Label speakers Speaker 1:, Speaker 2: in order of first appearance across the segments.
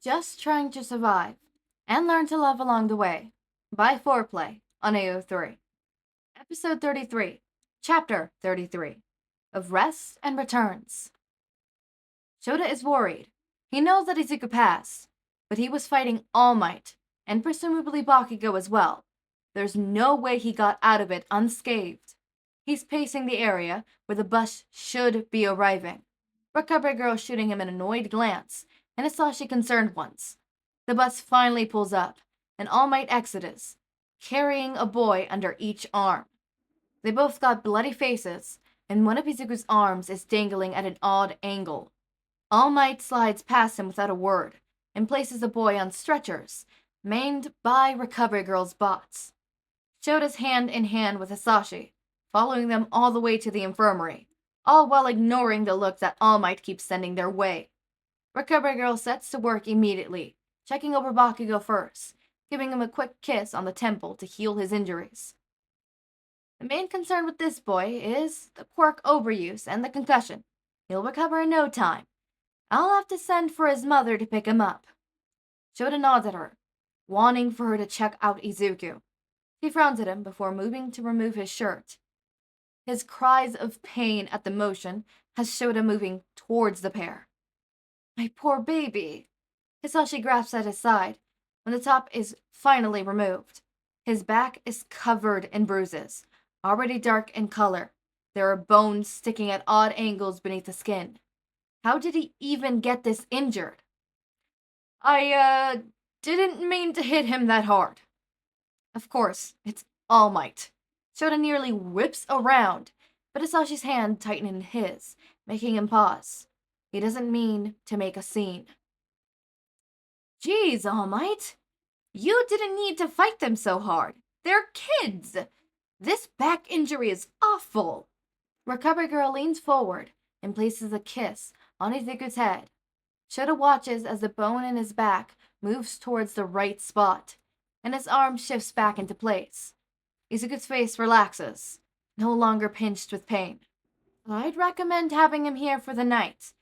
Speaker 1: Just trying to survive and learn to love along the way by Foreplay on AO3. Episode 33, Chapter 33 of Rest and Returns. Shouta is worried. He knows that Izuku passed, but he was fighting All Might, and presumably Bakugou as well. There's no way he got out of it unscathed. He's pacing the area where the bus should be arriving. Recovery Girl shooting him an annoyed glance, and Hizashi concerned ones. The bus finally pulls up, and All Might exits, carrying a boy under each arm. They both got bloody faces, and one of Izuku's arms is dangling at an odd angle. All Might slides past him without a word, and places the boy on stretchers, manned by Recovery Girl's bots. Shota's hand in hand with Hizashi, following them all the way to the infirmary, all while ignoring the look that All Might keeps sending their way. Recovery Girl sets to work immediately, checking over Bakugou first, giving him a quick kiss on the temple to heal his injuries. The main concern with this boy is the quirk overuse and the concussion. He'll recover in no time. I'll have to send for his mother to pick him up. Shouta nods at her, wanting for her to check out Izuku. He frowns at him before moving to remove his shirt. His cries of pain at the motion has Shouta moving towards the pair. My poor baby. Hizashi grasps at his side when the top is finally removed. His back is covered in bruises, already dark in color. There are bones sticking at odd angles beneath the skin. How did he even get this injured? I didn't mean to hit him that hard. Of course, it's All Might. Shouta nearly whips around, but Hisashi's hand tightens in his, making him pause. He doesn't mean to make a scene. Geez, All Might. You didn't need to fight them so hard. They're kids. This back injury is awful. Recovery Girl leans forward and places a kiss on Izuku's head. Shouta watches as the bone in his back moves towards the right spot, and his arm shifts back into place. Izuku's face relaxes, no longer pinched with pain. I'd recommend having him here for the night,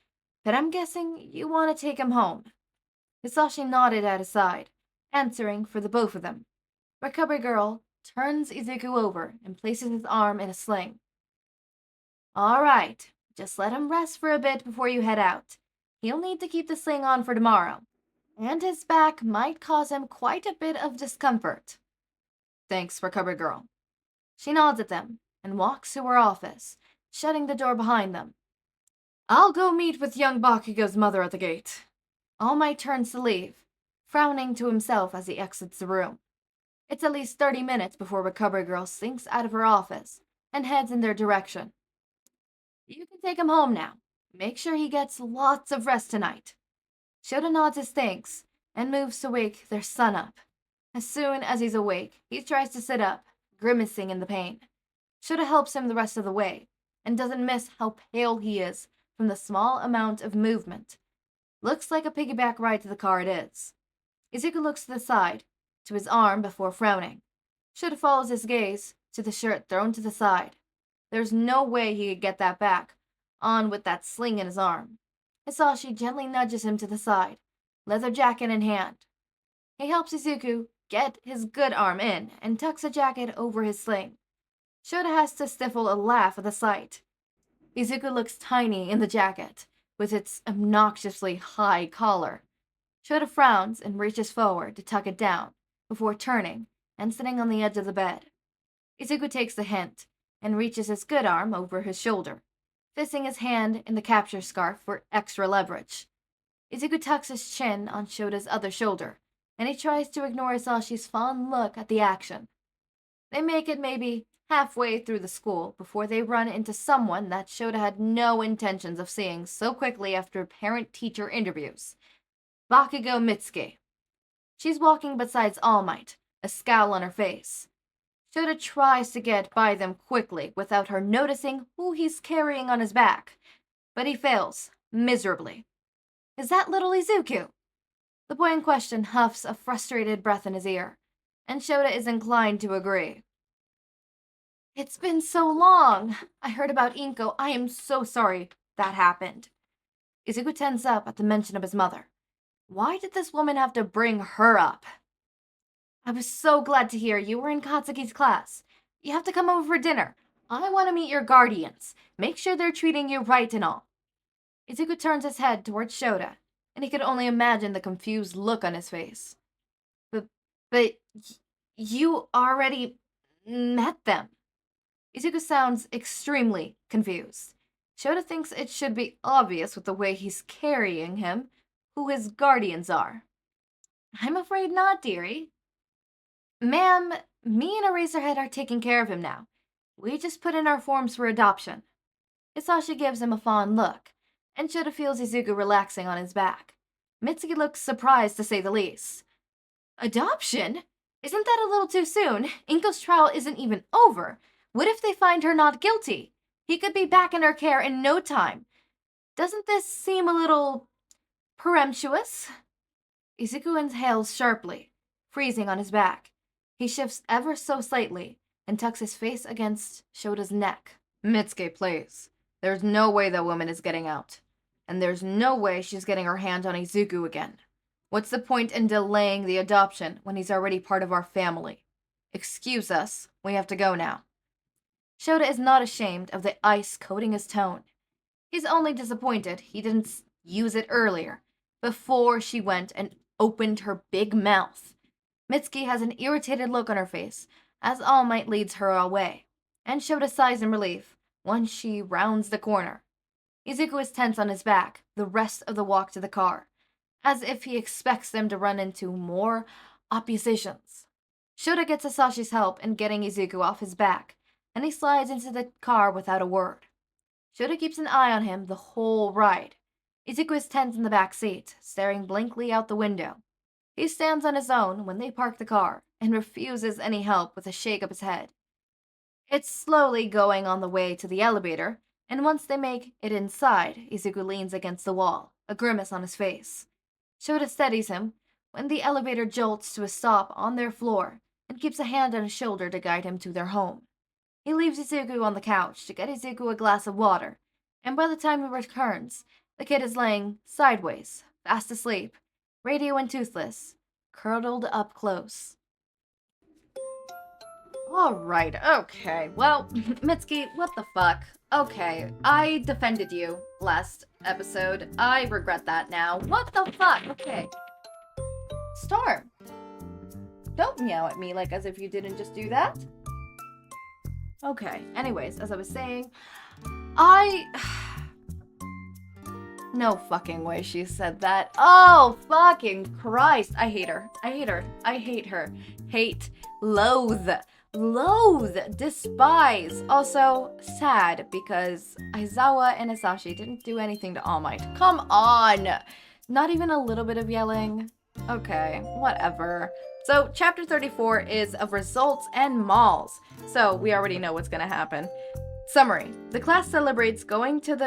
Speaker 1: but I'm guessing you want to take him home. Hizashi nodded at his side, answering for the both of them. Recovery Girl turns Izuku over and places his arm in a sling. All right, just let him rest for a bit before you head out. He'll need to keep the sling on for tomorrow, and his back might cause him quite a bit of discomfort. Thanks, Recovery Girl. She nods at them and walks to her office, shutting the door behind them. I'll go meet with young Bakugou's mother at the gate. All Might turns to leave, frowning to himself as he exits the room. It's at least 30 minutes before Recovery Girl sinks out of her office and heads in their direction. You can take him home now. Make sure he gets lots of rest tonight. Shouta nods his thanks and moves to wake their son up. As soon as he's awake, he tries to sit up, grimacing in the pain. Shouta helps him the rest of the way, and doesn't miss how pale he is from the small amount of movement. Looks like a piggyback ride to the car it is. Izuku looks to the side, to his arm before frowning. Shouta follows his gaze to the shirt thrown to the side. There's no way he could get that back on with that sling in his arm. Hizashi gently nudges him to the side, leather jacket in hand. He helps Izuku get his good arm in and tucks the jacket over his sling. Shouta has to stifle a laugh at the sight. Izuku looks tiny in the jacket, with its obnoxiously high collar. Shouta frowns and reaches forward to tuck it down, before turning and sitting on the edge of the bed. Izuku takes the hint and reaches his good arm over his shoulder, fisting his hand in the capture scarf for extra leverage. Izuku tucks his chin on Shota's other shoulder, and he tries to ignore Hisashi's fond look at the action. They make it maybe halfway through the school before they run into someone that Shouta had no intentions of seeing so quickly after parent-teacher interviews. Bakugou Mitsuki. She's walking beside All Might, a scowl on her face. Shouta tries to get by them quickly without her noticing who he's carrying on his back, but he fails miserably. Is that little Izuku? The boy in question huffs a frustrated breath in his ear, and Shouta is inclined to agree. It's been so long. I heard about Inko. I am so sorry that happened. Izuku tenses up at the mention of his mother. Why did this woman have to bring her up? I was so glad to hear you were in Katsuki's class. You have to come over for dinner. I want to meet your guardians. Make sure they're treating you right and all. Izuku turns his head towards Shouta, and he could only imagine the confused look on his face. But you already met them. Izuku sounds extremely confused. Shouta thinks it should be obvious with the way he's carrying him who his guardians are. I'm afraid not, dearie. Ma'am, me and Eraserhead are taking care of him now. We just put in our forms for adoption. Hizashi gives him a fond look, and Shouta feels Izuku relaxing on his back. Mitsuki looks surprised to say the least. Adoption? Isn't that a little too soon? Inko's trial isn't even over. What if they find her not guilty? He could be back in her care in no time. Doesn't this seem a little presumptuous? Izuku inhales sharply, freezing on his back. He shifts ever so slightly and tucks his face against Shota's neck. Mitsuki, please. There's no way that woman is getting out. And there's no way she's getting her hand on Izuku again. What's the point in delaying the adoption when he's already part of our family? Excuse us, we have to go now. Shouta is not ashamed of the ice coating his tone. He's only disappointed he didn't use it earlier, before she went and opened her big mouth. Mitsuki has an irritated look on her face, as All Might leads her away, and Shouta sighs in relief once she rounds the corner. Izuku is tense on his back the rest of the walk to the car, as if he expects them to run into more oppositions. Shouta gets Hisashi's help in getting Izuku off his back, and he slides into the car without a word. Shouta keeps an eye on him the whole ride. Izuku is tense in the back seat, staring blankly out the window. He stands on his own when they park the car, and refuses any help with a shake of his head. It's slowly going on the way to the elevator, and once they make it inside, Izuku leans against the wall, a grimace on his face. Shouta steadies him when the elevator jolts to a stop on their floor and keeps a hand on his shoulder to guide him to their home. He leaves Izuku on the couch to get Izuku a glass of water, and by the time he returns, the kid is laying sideways, fast asleep, radio and toothless, curled up close. Alright, okay. Well, Mitsuki, what the fuck? Okay, I defended you last episode. I regret that now. What the fuck? Okay. Storm. Don't meow at me like as if you didn't just do that. Okay, anyways, as I was saying, No fucking way she said that. Oh, fucking Christ. I hate her. I hate her. I hate her. Hate. Loathe. Loathe. Despise. Also, sad because Aizawa and Hizashi didn't do anything to All Might. Come on. Not even a little bit of yelling. Okay, whatever. So, chapter 34 is of results and malls. So, we already know what's gonna happen. Summary. The class celebrates getting to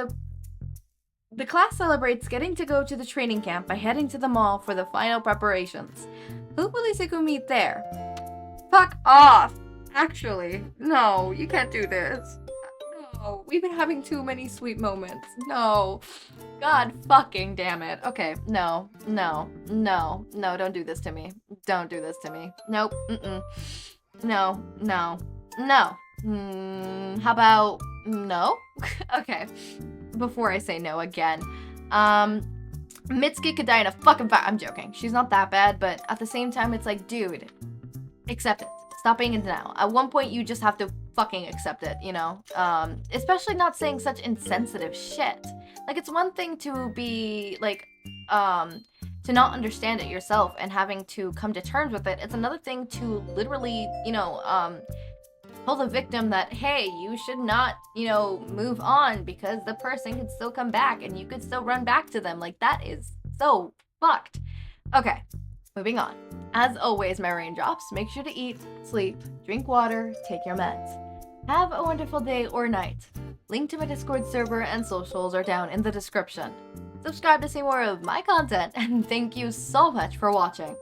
Speaker 1: go to the training camp by heading to the mall for the final preparations. Who will Izuku meet there? Fuck off! Actually, no, you can't do this. No, we've been having too many sweet moments. No. God fucking damn it. Okay, no, don't do this to me. Don't do this to me. Nope, No. How about no? Okay. Before I say no again. Mitsuki could die in a fucking fire. I'm joking. She's not that bad, but at the same time, it's like, dude, accept it. Stop being in denial. At one point, you just have to fucking accept it, you know? Especially not saying such insensitive shit. Like, it's one thing to be, like, to not understand it yourself and having to come to terms with it. It's another thing to literally, you know, tell the victim that, hey, you should not, you know, move on because the person can still come back and you could still run back to them. Like, that is so fucked. Okay, moving on. As always, my raindrops, make sure to eat, sleep, drink water, take your meds. Have a wonderful day or night. Link to my Discord server and socials are down in the description. Subscribe to see more of my content, and thank you so much for watching.